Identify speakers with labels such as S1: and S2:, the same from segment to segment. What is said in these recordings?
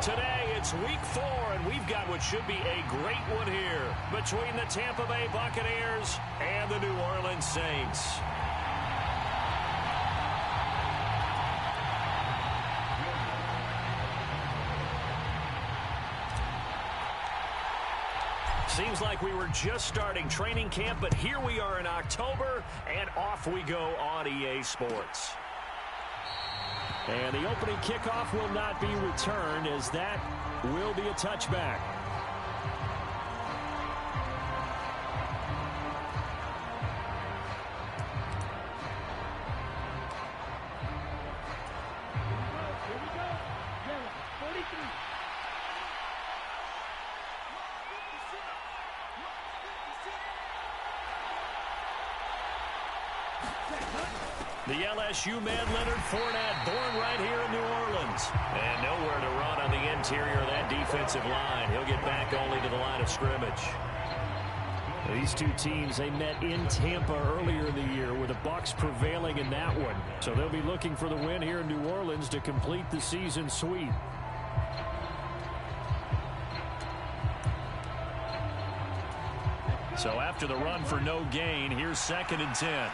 S1: Today, it's week 4, and we've got what should be a great one here between the Tampa Bay Buccaneers and the New Orleans Saints. Seems like we were just starting training camp, but here we are in October, and off we go on EA Sports. And the opening kickoff will not be returned, as that will be a touchback. The LSU man, Leonard Fournette, born right here in New Orleans. And nowhere to run on the interior of that defensive line. He'll get back only to the line of scrimmage. These two teams, they met in Tampa earlier in the year, with the Bucs prevailing in that one. So they'll be looking for the win here in New Orleans to complete the season sweep. So after the run for no gain, here's 2nd and 10.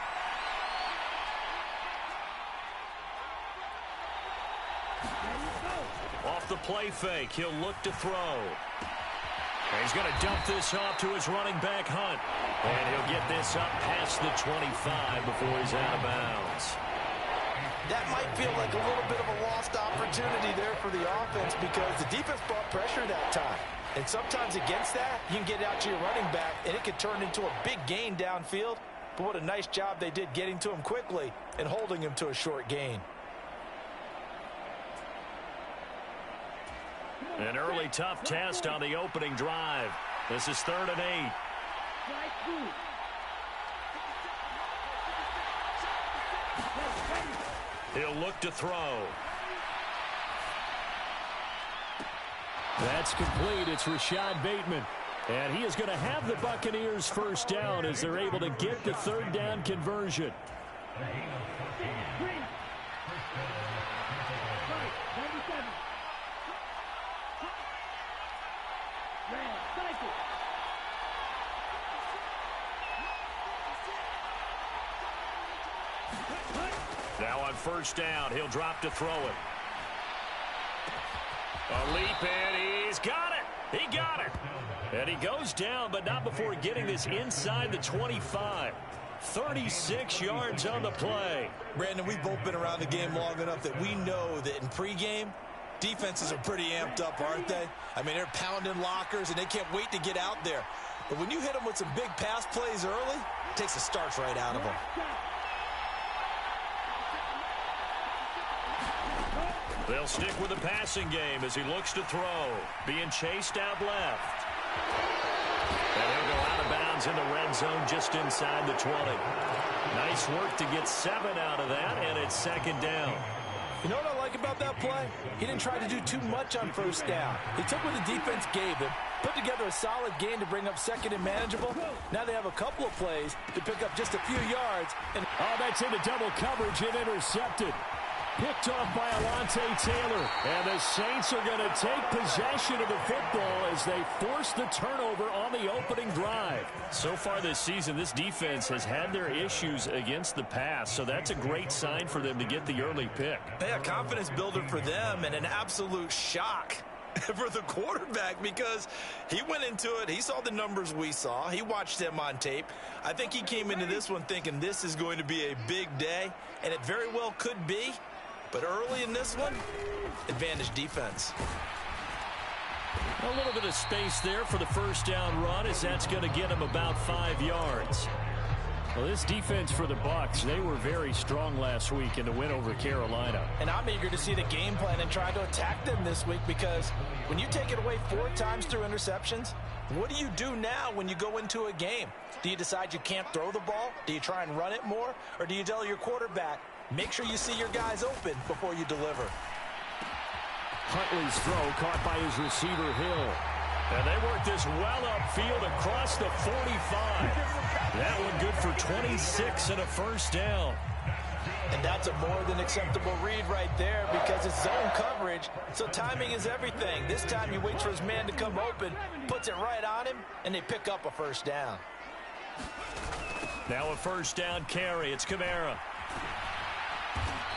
S1: Off the play fake, he'll look to throw. And he's going to dump this off to his running back, Hunt. And he'll get this up past the 25 before he's out of bounds.
S2: That might feel like a little bit of a lost opportunity there for the offense, because the defense brought pressure that time. And sometimes against that, you can get out to your running back, and it could turn into a big gain downfield. But what a nice job they did getting to him quickly and holding him to a short gain.
S1: An early tough test on the opening drive. This is 3rd and 8. He'll look to throw.
S3: That's complete. It's Rashad Bateman. And he is going to have the Buccaneers first down as they're able to get the 3rd down conversion.
S1: Now on 1st down, he'll drop to throw it. A leap in, he's got it! He got it! And he goes down, but not before getting this inside the 25. 36 yards on the play.
S2: Brandon, we've both been around the game long enough that we know that in pregame, defenses are pretty amped up, aren't they? I mean, they're pounding lockers, and they can't wait to get out there. But when you hit them with some big pass plays early, it takes the starch right out of them.
S1: They'll stick with the passing game as he looks to throw. Being chased out left. And he'll go out of bounds in the red zone just inside the 20. Nice work to get 7 out of that, and it's 2nd down.
S2: You know what I like about that play? He didn't try to do too much on 1st down. He took what the defense gave him, put together a solid gain to bring up 2nd and manageable. Now they have a couple of plays to pick up just a few yards. And
S3: oh, that's into double coverage and intercepted. Picked off by Alontae Taylor. And the Saints are going to take possession of the football as they force the turnover on the opening drive.
S1: So far this season, this defense has had their issues against the pass, so that's a great sign for them to get the early pick.
S2: Yeah, confidence builder for them, and an absolute shock for the quarterback, because he went into it, he saw the numbers we saw, he watched them on tape. I think he came into this one thinking this is going to be a big day, and it very well could be. But early in this one, advantage defense.
S1: A little bit of space there for the 1st down run, as that's going to get him about 5 yards.
S3: Well, this defense for the Bucs, they were very strong last week in the win over Carolina.
S2: And I'm eager to see the game plan and try to attack them this week, because when you take it away 4 times through interceptions, what do you do now when you go into a game? Do you decide you can't throw the ball? Do you try and run it more? Or do you tell your quarterback, make sure you see your guys open before you deliver?
S3: Huntley's throw caught by his receiver, Hill.
S1: And they work this well upfield across the 45. That one good for 26 and a 1st down.
S2: And that's a more than acceptable read right there because it's zone coverage, so timing is everything. This time he waits for his man to come open, puts it right on him, and they pick up a first down.
S1: Now a first down carry. It's Kamara.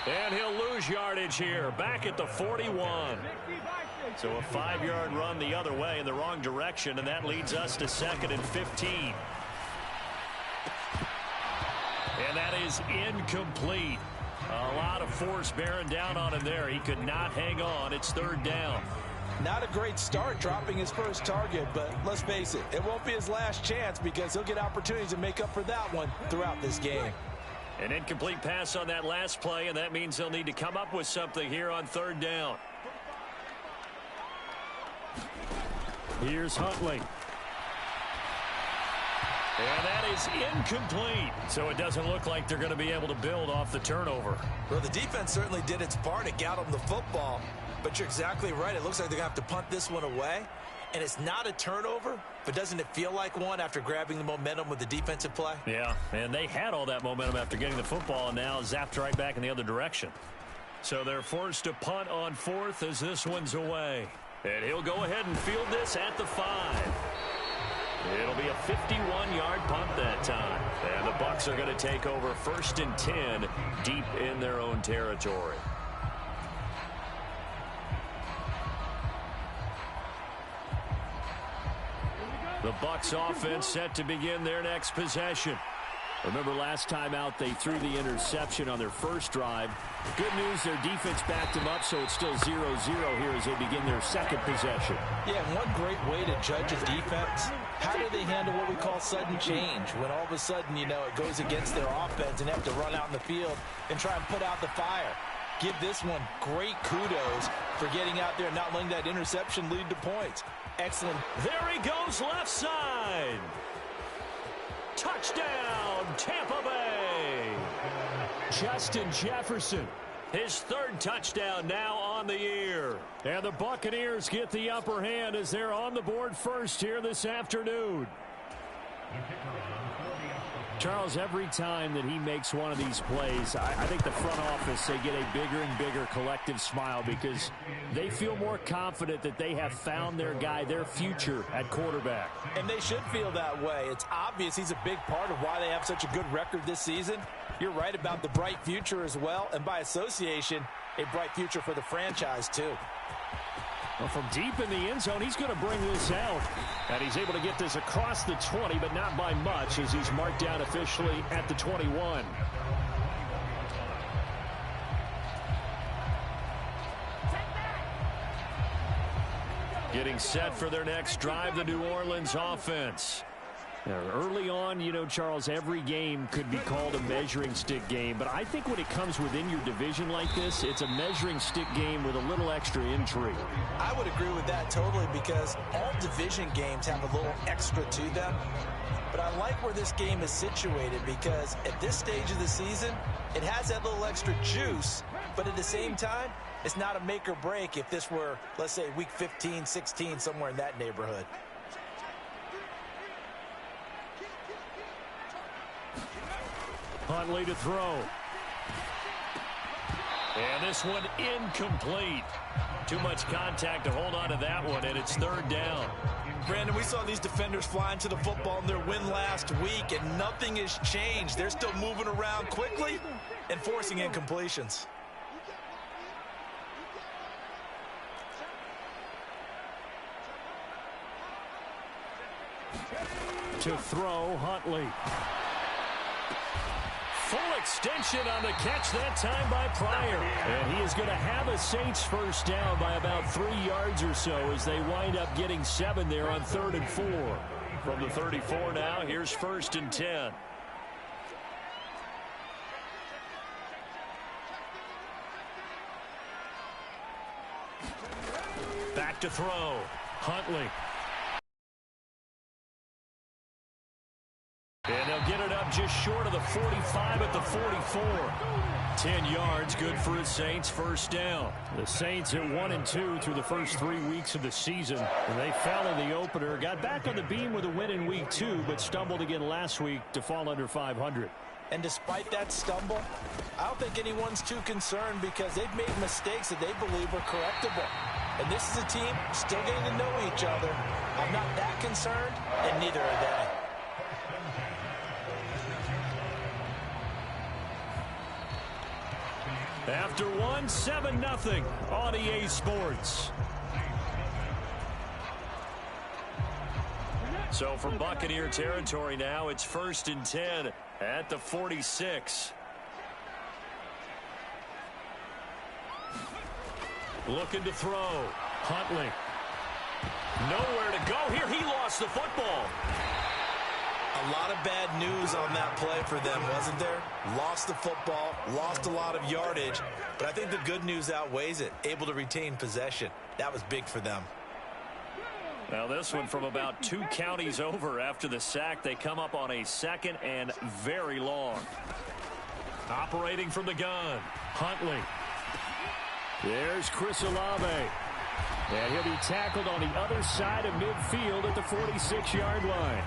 S1: And he'll lose yardage here, back at the 41. So a 5-yard run the other way in the wrong direction, and that leads us to 2nd and 15. And that is incomplete. A lot of force bearing down on him there. He could not hang on. It's 3rd down.
S2: Not a great start dropping his first target, but let's face it, it won't be his last chance because he'll get opportunities to make up for that one throughout this game.
S1: An incomplete pass on that last play, and that means they'll need to come up with something here on 3rd down.
S3: Here's Huntley.
S1: And that is incomplete. So it doesn't look like they're going to be able to build off the turnover.
S2: Well, the defense certainly did its part to get them the football. But you're exactly right. It looks like they're going to have to punt this one away. And it's not a turnover, but doesn't it feel like one after grabbing the momentum with the defensive play?
S1: Yeah, and they had all that momentum after getting the football and now zapped right back in the other direction. So they're forced to punt on 4th as this one's away. And he'll go ahead and field this at the 5. It'll be a 51-yard punt that time. And the Bucs are going to take over 1st and 10 deep in their own territory. The Bucs offense set to begin their next possession. Remember last time out they threw the interception on their first drive. Good news, their defense backed them up, so it's still 0-0 here as they begin their second possession.
S2: Yeah, one great way to judge a defense, how do they handle what we call sudden change? When all of a sudden, you know, it goes against their offense and they have to run out in the field and try and put out the fire. Give this one great kudos for getting out there and not letting that interception lead to points. Excellent.
S1: There he goes left side. Touchdown, Tampa Bay.
S3: Justin Jefferson.
S1: His 3rd touchdown now on the year.
S3: And the Buccaneers get the upper hand as they're on the board first here this afternoon. Charles, every time that he makes one of these plays, I think the front office, they get a bigger and bigger collective smile because they feel more confident that they have found their guy, their future at quarterback.
S2: And they should feel that way. It's obvious he's a big part of why they have such a good record this season. You're right about the bright future as well, and by association, a bright future for the franchise too.
S3: Well, from deep in the end zone, he's going to bring this out. And he's able to get this across the 20, but not by much as he's marked down officially at the 21.
S1: Getting set for their next drive, the New Orleans offense.
S3: Now, early on, you know, Charles, every game could be called a measuring stick game. But I think when it comes within your division like this, it's a measuring stick game with a little extra intrigue.
S2: I would agree with that totally because all division games have a little extra to them. But I like where this game is situated because at this stage of the season, it has that little extra juice. But at the same time, it's not a make or break if this were, let's say, week 15, 16, somewhere in that neighborhood.
S3: Huntley to throw.
S1: And this one incomplete. Too much contact to hold on to that one, and it's 3rd down.
S2: Brandon, we saw these defenders fly into the football in their win last week, and nothing has changed. They're still moving around quickly and forcing incompletions.
S3: To throw, Huntley.
S1: Full extension on the catch that time by Pryor.
S3: And he is going to have a Saints first down by about 3 yards or so as they wind up getting 7 there on 3rd and 4.
S1: From the 34 now, here's 1st and 10. Back to throw. Huntley. And they'll get it up just short of the 45 at the 44. 10 yards, good for the Saints, first down.
S3: The Saints at 1-2 through the first 3 weeks of the season. And they fell in the opener, got back on the beam with a win in week 2, but stumbled again last week to fall under 500.
S2: And despite that stumble, I don't think anyone's too concerned because they've made mistakes that they believe are correctable. And this is a team still getting to know each other. I'm not that concerned, and neither are they.
S3: After one, 7-0 on EA Sports. So from Buccaneer territory now, it's 1st and 10 at the 46. Looking to throw. Huntley. Nowhere to go here. He lost the football.
S2: A lot of bad news on that play for them, wasn't there? Lost the football, lost a lot of yardage, but I think the good news outweighs it. Able to retain possession. That was big for them.
S3: Now this one from about 2 counties over after the sack. They come up on a 2nd and very long. Operating from the gun. Huntley. There's Chris Olave. And he'll be tackled on the other side of midfield at the 46-yard line.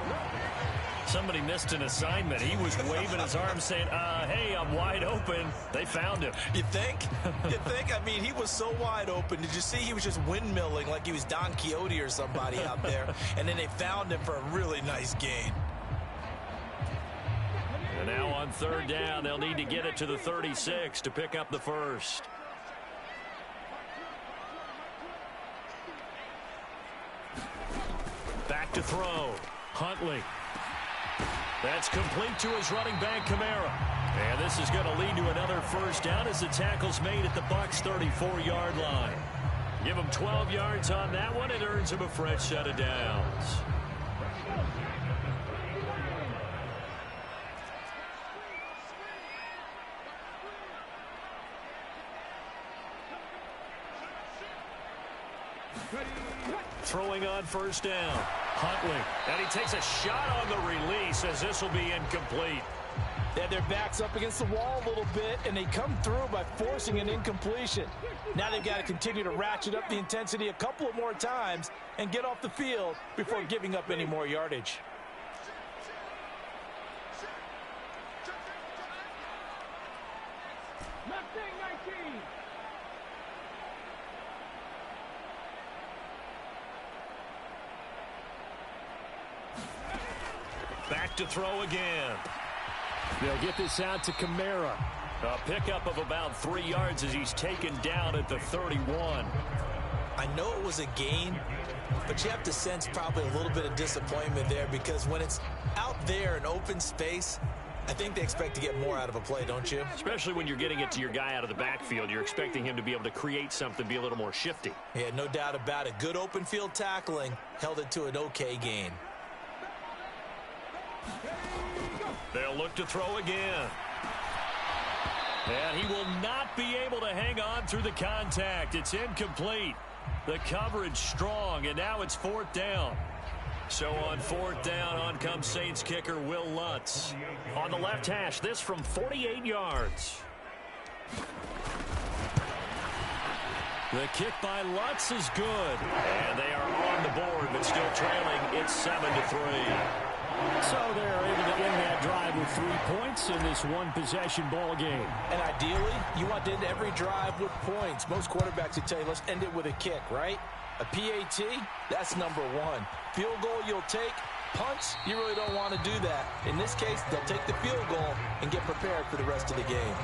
S3: Somebody missed an assignment. He was waving his arms saying, hey, I'm wide open. They found him.
S2: You think? You think? I mean, he was so wide open. Did you see he was just windmilling like he was Don Quixote or somebody out there? And then they found him for a really nice gain.
S3: And now on 3rd down, they'll need to get it to the 36 to pick up the first. Back to throw. Huntley. That's complete to his running back, Kamara. And this is going to lead to another first down as the tackle's made at the Bucs' 34-yard line. Give him 12 yards on that one. It earns him a fresh set of downs. Throwing on 1st down. Huntley. And he takes a shot on the release as this will be incomplete.
S2: They had their backs up against the wall a little bit, and they come through by forcing an incompletion. Now they've got to continue to ratchet up the intensity a couple of more times and get off the field before giving up any more yardage.
S3: Back to throw again. They'll get this out to Kamara. A pickup of about 3 yards as he's taken down at the 31.
S2: I know it was a gain, but you have to sense probably a little bit of disappointment there because when it's out there in open space, I think they expect to get more out of a play, don't you?
S3: Especially when you're getting it to your guy out of the backfield. You're expecting him to be able to create something, be a little more shifty.
S2: Yeah, no doubt about it. Good open field tackling held it to an okay gain.
S3: They'll look to throw again. And he will not be able to hang on through the contact. It's incomplete. The coverage strong, and now it's 4th down. So on 4th down, on comes Saints kicker Will Lutz. On the left hash, this from 48 yards. The kick by Lutz is good. And they are on the board, but still trailing. It's 7-3. So they're able to end that drive with 3 points in this one-possession ball game.
S2: And ideally, you want to end every drive with points. Most quarterbacks would tell you, let's end it with a kick, right? A PAT, that's number 1. Field goal you'll take. Punts, you really don't want to do that. In this case, they'll take the field goal and get prepared for the rest of the game.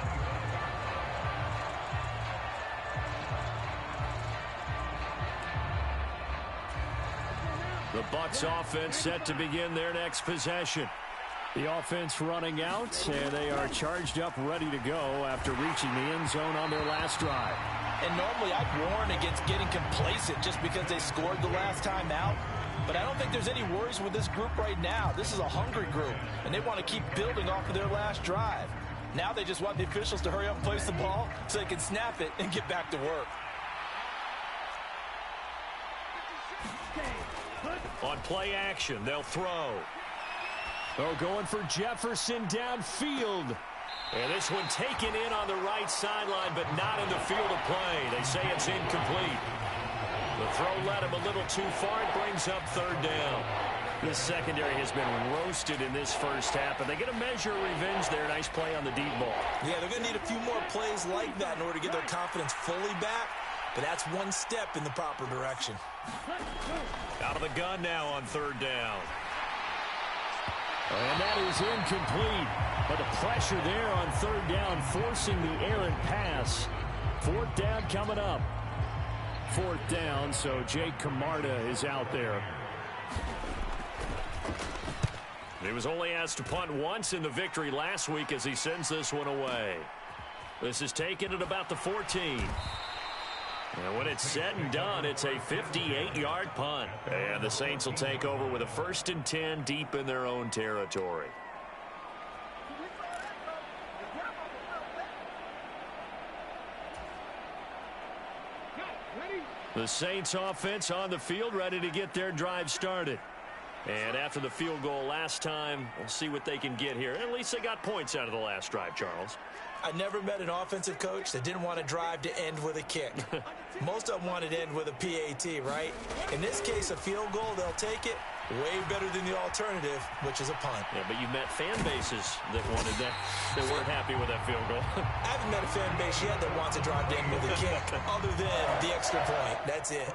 S3: The Bucs offense set to begin their next possession. The offense running out, and they are charged up, ready to go after reaching the end zone on their last drive.
S2: And normally I'd warn against getting complacent just because they scored the last time out. But I don't think there's any worries with this group right now. This is a hungry group, and they want to keep building off of their last drive. Now they just want the officials to hurry up and place the ball so they can snap it and get back to work.
S3: On play action, they'll throw. Oh, going for Jefferson downfield. And this one taken in on the right sideline, but not in the field of play. They say it's incomplete. The throw led him a little too far. It brings up 3rd down. The secondary has been roasted in this first half, and they get a measure of revenge there. Nice play on the deep ball.
S2: Yeah, they're going to need a few more plays like that in order to get their confidence fully back, but that's one step in the proper direction.
S1: Out of the gun now on third down.
S3: And that is incomplete. But the pressure there on third down, forcing the errant pass. Fourth down coming up. Fourth down, so Jake Camarda is out there.
S1: He was only asked to punt once in the victory last week as he sends this one away. This is taken at about the 14. And when it's said and done, it's a 58-yard punt. And the Saints will take over with a 1st and 10 deep in their own territory. The Saints offense on the field, ready to get their drive started. And after the field goal last time, we'll see what they can get here. At least they got points out of the last drive, Charles.
S2: I never met an offensive coach that didn't want to drive to end with a kick. Most of them wanted to end with a PAT, right? In this case, a field goal, they'll take it. Way better than the alternative, which is a punt.
S1: Yeah, but you met fan bases that wanted that, that weren't happy with that field goal.
S2: I haven't met a fan base yet that wants to drive to end with a kick, other than the extra point. That's it.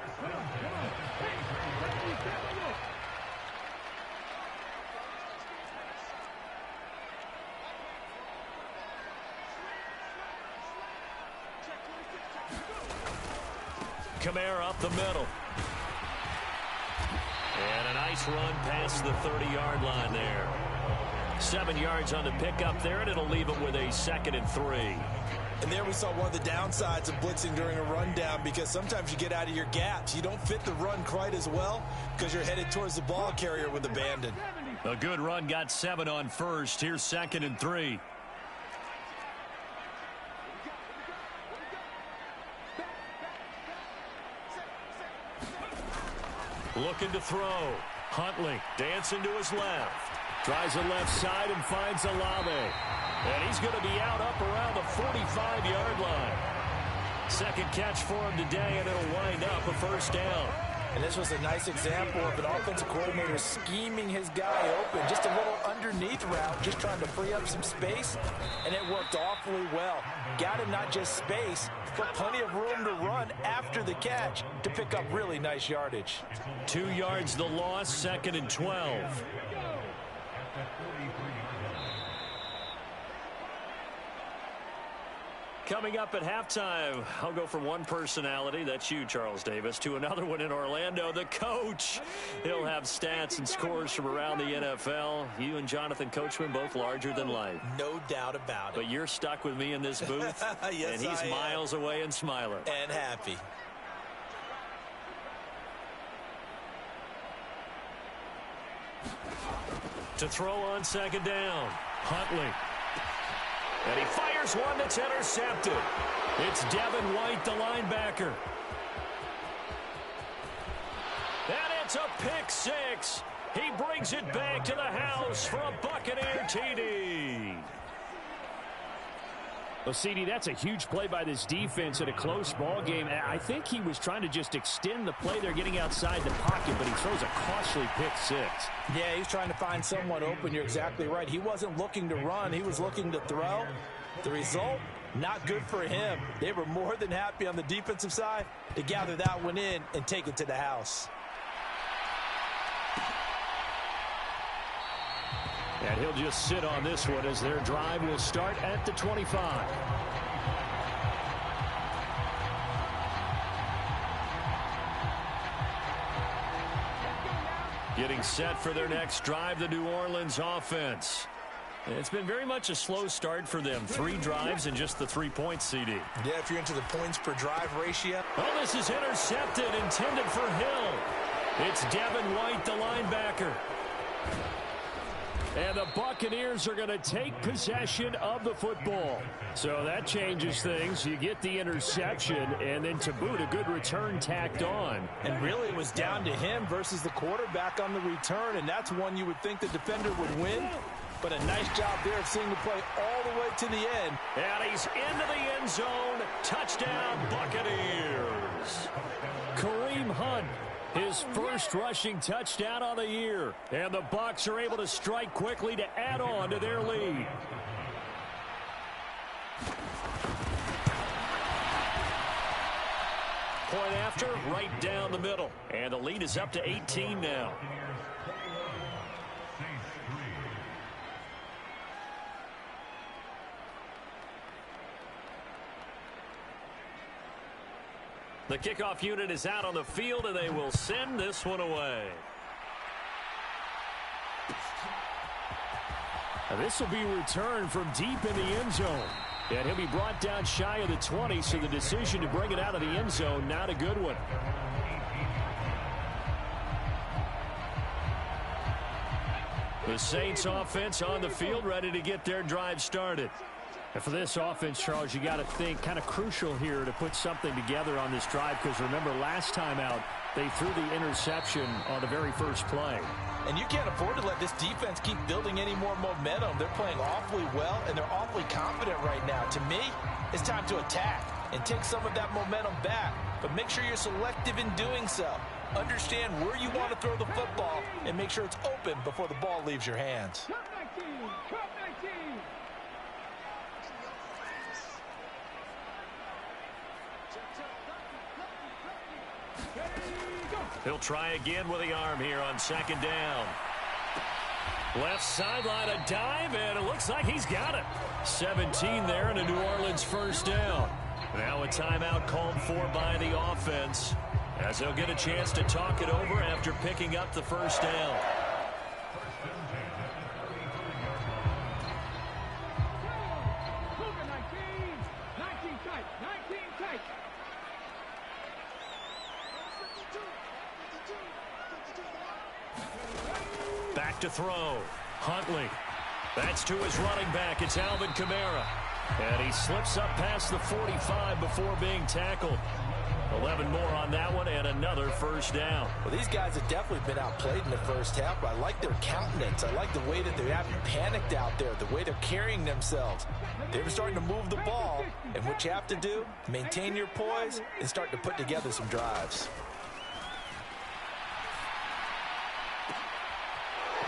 S1: Kamara up the middle. And a nice run past the 30-yard line there. 7 yards on the pickup there, and it'll leave them with a 2nd and 3.
S2: And there we saw one of the downsides of blitzing during a rundown, because sometimes you get out of your gaps. You don't fit the run quite as well because you're headed towards the ball carrier with abandon.
S1: A good run got 7 on first. Here's 2nd and 3. Looking to throw. Huntley dancing to his left.
S3: Tries the left side and finds Olave.
S1: And he's going to be out up around the 45-yard line. Second catch for him today, and it'll wind up a 1st down.
S2: And this was a nice example of an offensive coordinator scheming his guy open. Just a little underneath route, just trying to free up some space, and it worked awfully well. Got him not just space, but plenty of room to run after the catch to pick up really nice yardage.
S1: 2 yards the loss, 2nd and 12. Coming up at halftime, I'll go from one personality, that's you, Charles Davis, to another one in Orlando, the coach. He'll have stats and scores from around the NFL. You and Jonathan Coachman both larger than life.
S2: No doubt about it.
S1: But you're stuck with me in this booth,
S2: yes,
S1: and he's miles away and smiling.
S2: And happy.
S1: To throw on 2nd down, Huntley. And he fires one that's intercepted. It's Devin White, the linebacker. And it's a pick 6. He brings it back to the house for a Buccaneer TD.
S3: Well, CD, that's a huge play by this defense in a close ball game. I think he was trying to just extend the play. They're getting outside the pocket, but he throws a costly pick 6.
S2: Yeah, he's trying to find someone open. You're exactly right. He wasn't looking to run. He was looking to throw. The result, not good for him. They were more than happy on the defensive side to gather that one in and take it to the house.
S3: And he'll just sit on this one as their drive will start at the 25.
S1: Getting set for their next drive, the New Orleans offense. It's been very much a slow start for them. 3 drives and just the 3 points, CD.
S2: Yeah, if you're into the points per drive ratio.
S1: Oh, this is intercepted, intended for Hill. It's Devin White, the linebacker.
S3: And the Buccaneers are going to take possession of the football. So that changes things. You get the interception, and then to boot, a good return tacked on.
S2: And really, it was down to him versus the quarterback on the return, and that's one you would think the defender would win. But a nice job there of seeing the play all the way to the end.
S1: And he's into the end zone. Touchdown, Buccaneers.
S3: Kareem Hunt His first rushing touchdown on the year. And the Bucs are able to strike quickly to add on to their lead. Point after, right down the middle. And the lead is up to 18 now. The kickoff unit is out on the field, and they will send this one away. And this will be returned from deep in the end zone. And he'll be brought down shy of the 20, so the decision to bring it out of the end zone, not a good one. The Saints offense on the field, ready to get their drive started. And for this offense, Charles, you got to think kind of crucial here to put something together on this drive, because remember last time out, they threw the interception on the very first play.
S2: And you can't afford to let this defense keep building any more momentum. They're playing awfully well, and they're awfully confident right now. To me, it's time to attack and take some of that momentum back. But make sure you're selective in doing so. Understand where you want to throw the football and make sure it's open before the ball leaves your hands.
S3: He'll try again with the arm here on second down. Left sideline, a dive, and it looks like he's got it. 17 there and a New Orleans first down. Now a timeout called for by the offense, as they'll get a chance to talk it over after picking up the first down. Back to throw. Huntley. That's to his running back. It's Alvin Kamara. And he slips up past the 45 before being tackled. 11 more on that one and another first down.
S2: Well, these guys have definitely been outplayed in the first half, but I like their countenance. I like the way that they haven't panicked out there, the way they're carrying themselves. They're starting to move the ball, and what you have to do, maintain your poise and start to put together some drives.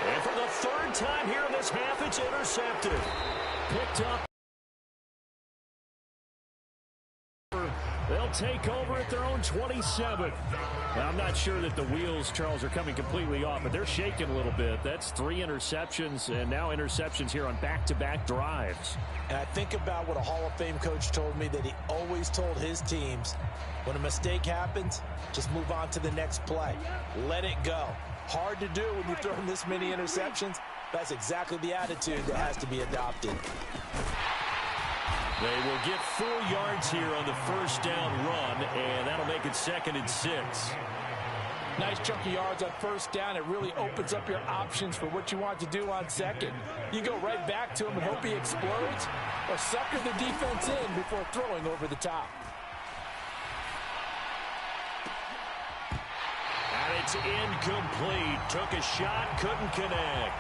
S3: And for the third time here in this half, it's intercepted. Picked up. They'll take over at their own 27. Now, I'm not sure that the wheels, Charles, are coming completely off, but they're shaking a little bit. That's 3 interceptions, and now interceptions here on back-to-back drives.
S2: And I think about what a Hall of Fame coach told me, that he always told his teams, when a mistake happens, just move on to the next play. Let it go. Hard to do when you're throwing this many interceptions. That's exactly the attitude that has to be adopted.
S3: They will get 4 yards here on the first down run, and that'll make it 2nd and 6.
S2: Nice chunk of yards on first down. It really opens up your options for what you want to do on second. You go right back to him and hope he explodes, or sucker the defense in before throwing over the top.
S3: And it's incomplete. Took a shot, couldn't connect.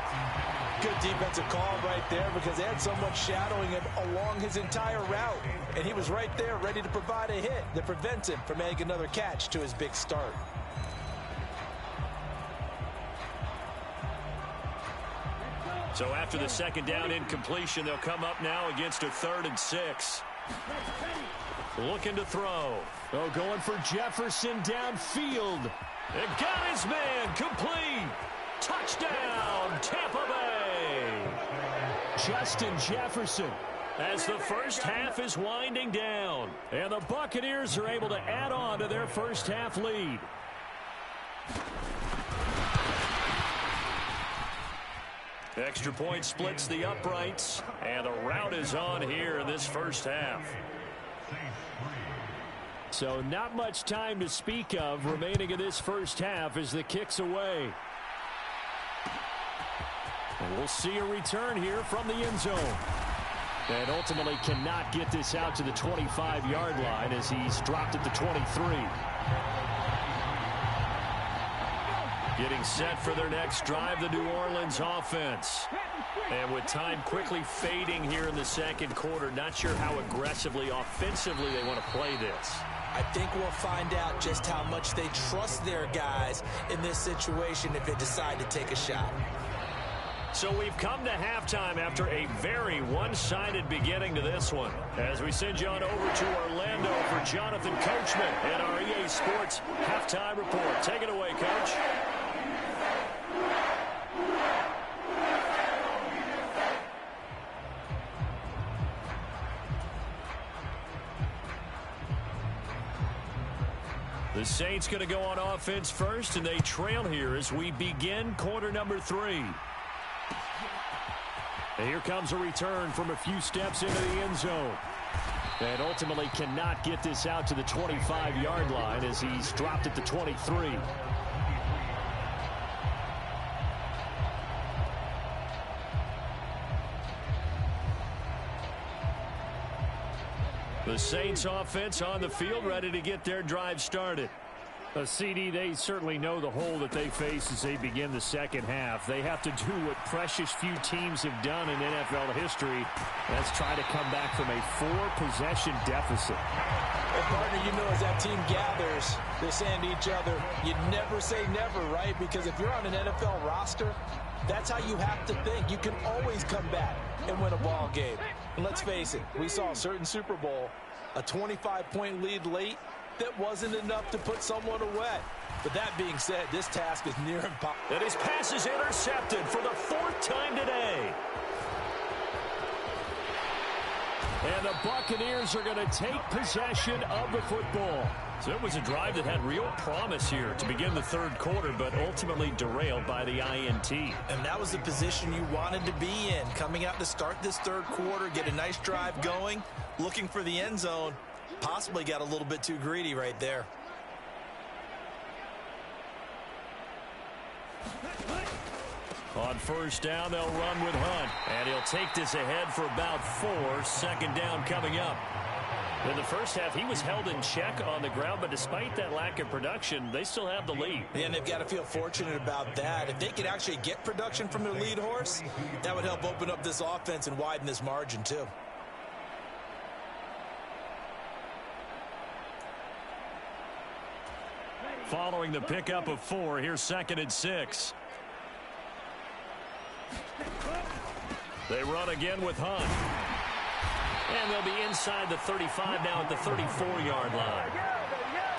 S2: Good defensive call right there, because they had someone shadowing him along his entire route. And he was right there ready to provide a hit that prevents him from making another catch to his big start.
S3: So after the second down incompletion, they'll come up now against a 3rd and 6. Looking to throw. Oh, going for Jefferson downfield. And got his man complete. Touchdown, Tampa Bay. Justin Jefferson, as the first half is winding down. And the Buccaneers are able to add on to their first half lead. Extra point splits the uprights, and the route is on here in this first half. So not much time to speak of remaining in this first half as the kick's away. And we'll see a return here from the end zone. And ultimately cannot get this out to the 25-yard line as he's dropped at the 23.
S1: Getting set for their next drive, the New Orleans offense. And with time quickly fading here in the second quarter, not sure how aggressively, offensively they want to play this.
S2: I think we'll find out just how much they trust their guys in this situation if they decide to take a shot.
S1: So we've come to halftime after a very one-sided beginning to this one. As we send you on over to Orlando for Jonathan Coachman and our EA Sports Halftime Report. Take it away, Coach. The Saints going to go on offense first, and they trail here as we begin quarter number 3. And here comes a return from a few steps into the end zone. And ultimately cannot get this out to the 25-yard line as he's dropped at the 23. The Saints offense on the field, ready to get their drive started. CD, they certainly know the hole that they face as they begin the second half. They have to do what precious few teams have done in NFL history. That's try to come back from a 4-possession deficit.
S2: Well, partner, you know, as that team gathers, they're saying to each other, you never say never, right? Because if you're on an NFL roster, that's how you have to think. You can always come back and win a ball game. And let's face it, we saw a certain Super Bowl, a 25-point lead late, that wasn't enough to put someone away. But that being said, this task is near impossible.
S1: And his pass is intercepted for the 4th time today. And the Buccaneers are going to take possession of the football. So it was a drive that had real promise here to begin the third quarter, but ultimately derailed by the INT.
S2: And that was the position you wanted to be in. Coming out to start this third quarter, get a nice drive going, looking for the end zone. Possibly got a little bit too greedy right there.
S1: On first down, they'll run with Hunt. And he'll take this ahead for about 4. Second down coming up. In the first half, he was held in check on the ground, but despite that lack of production, they still have the lead.
S2: And they've got to feel fortunate about that. If they could actually get production from their lead horse, that would help open up this offense and widen this margin too.
S1: Following the pickup of 4, here's 2nd and 6. They run again with Hunt. And they'll be inside the 35 now at the 34-yard line.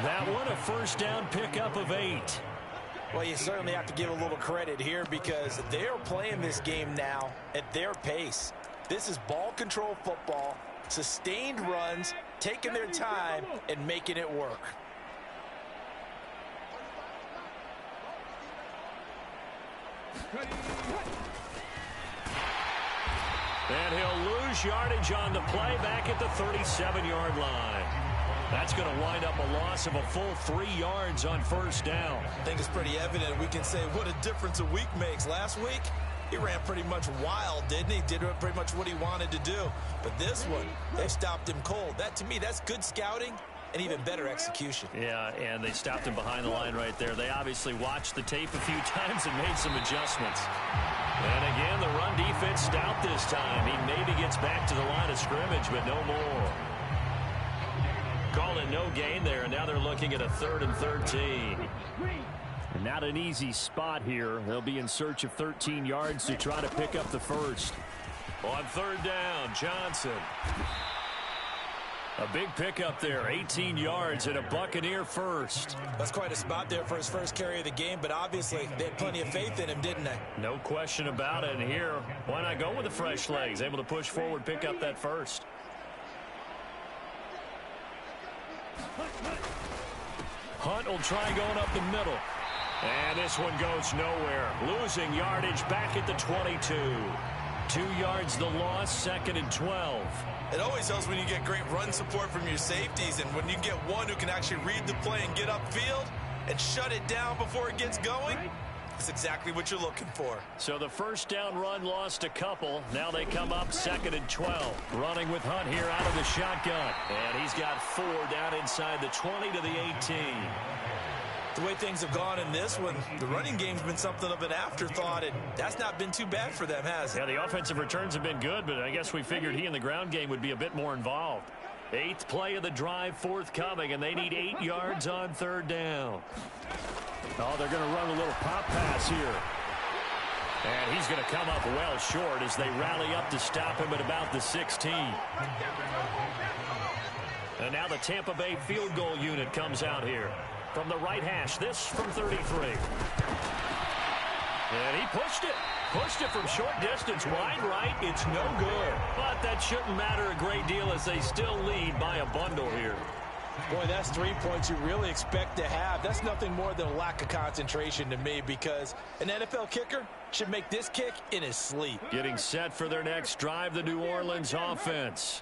S1: That one a first down pickup of 8.
S2: Well, you certainly have to give a little credit here because they're playing this game now at their pace. This is ball control football, sustained runs, taking their time and making it work.
S1: And he'll lose yardage on the play back at the 37-yard line. That's going to wind up a loss of a full 3 yards on first down.
S2: I think it's pretty evident. We can say what a difference a week makes. Last week, he ran pretty much wild, didn't he? Did pretty much what he wanted to do. But this one, they stopped him cold. That, to me, that's good scouting and even better execution.
S1: Yeah, and they stopped him behind the line right there. They obviously watched the tape a few times and made some adjustments. And again, the run defense stout this time. He maybe gets back to the line of scrimmage, but no more. Calling no gain there, and now they're looking at a 3rd and 13.
S3: And not an easy spot here. They'll be in search of 13 yards to try to pick up the first.
S1: On 3rd down, Johnson. A big pickup there, 18 yards and a Buccaneer first.
S2: That's quite a spot there for his first carry of the game, but obviously they had plenty of faith in him, didn't they?
S1: No question about it. And here, why not go with the fresh legs? Able to push forward, pick up that first. Hunt will try going up the middle. And this one goes nowhere. Losing yardage back at the 22. 2 yards the loss, 2nd and 12.
S2: It always helps when you get great run support from your safeties, and when you get one who can actually read the play and get upfield and shut it down before it gets going, that's exactly what you're looking for.
S1: So the first down run lost a couple. Now they come up 2nd and 12. Running with Hunt here out of the shotgun. And he's got 4 down inside the 20 to the 18.
S2: The way things have gone in this one, the running game's been something of an afterthought, and that's not been too bad for them, has it?
S1: Yeah, the offensive returns have been good, but I guess we figured he in the ground game would be a bit more involved. 8th play of the drive forthcoming, and they need 8 yards on 3rd down.
S3: Oh, they're going to run a little pop pass here.
S1: And he's going to come up well short as they rally up to stop him at about the 16. And now the Tampa Bay field goal unit comes out here. From the right hash, this from 33. And he pushed it. Pushed it from short distance, wide right. It's no good. But that shouldn't matter a great deal as they still lead by a bundle here.
S2: Boy, that's 3 points you really expect to have. That's nothing more than a lack of concentration to me, because an NFL kicker should make this kick in his sleep.
S1: Getting set for their next drive, the New Orleans offense.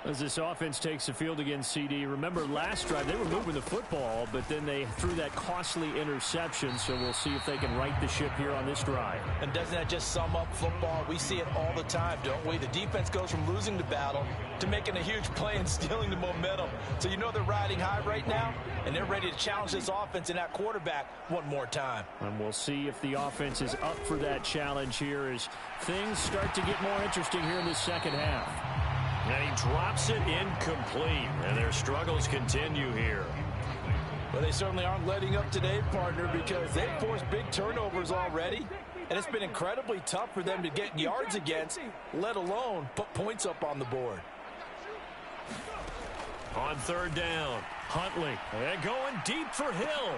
S3: As this offense takes the field against CD, remember last drive they were moving the football, but then they threw that costly interception, so we'll see if they can right the ship here on this drive.
S2: And doesn't that just sum up football? We see it all the time, don't we? The defense goes from losing the battle to making a huge play and stealing the momentum. So you know they're riding high right now, and they're ready to challenge this offense and that quarterback one more time.
S3: And we'll see if the offense is up for that challenge here as things start to get more interesting here in the second half.
S1: And he drops it incomplete, and their struggles continue here.
S2: Well, they certainly aren't letting up today, partner, because they've forced big turnovers already, and it's been incredibly tough for them to get yards against, let alone put points up on the board.
S1: On 3rd down, Huntley, and going deep for Hill.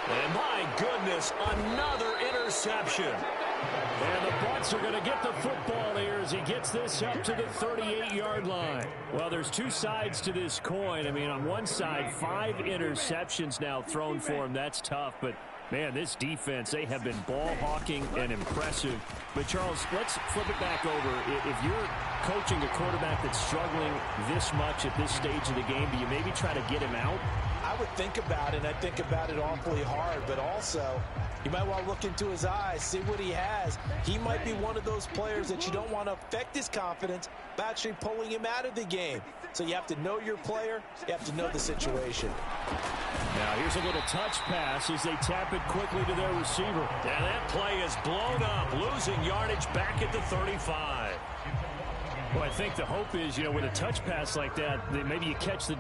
S1: And my goodness, another interception.
S3: And the Bucs are going to get the football here as he gets this up to the 38-yard line. Well, there's two sides to this coin. I mean, on one side, 5 interceptions now thrown for him. That's tough, but man, this defense, they have been ball hawking and impressive. But Charles, let's flip it back over. If you're coaching a quarterback that's struggling this much at this stage of the game, do you maybe try to get him out?
S2: I would think about it, and I think about it awfully hard, but also you might want to look into his eyes, see what he has. He might be one of those players that you don't want to affect his confidence by actually pulling him out of the game. So you have to know your player. You have to know the situation.
S3: Now here's a little touch pass as they tap it quickly to their receiver.
S1: And that play is blown up, losing yardage back at the 35.
S3: Well, I think the hope is, with a touch pass like that, maybe you catch the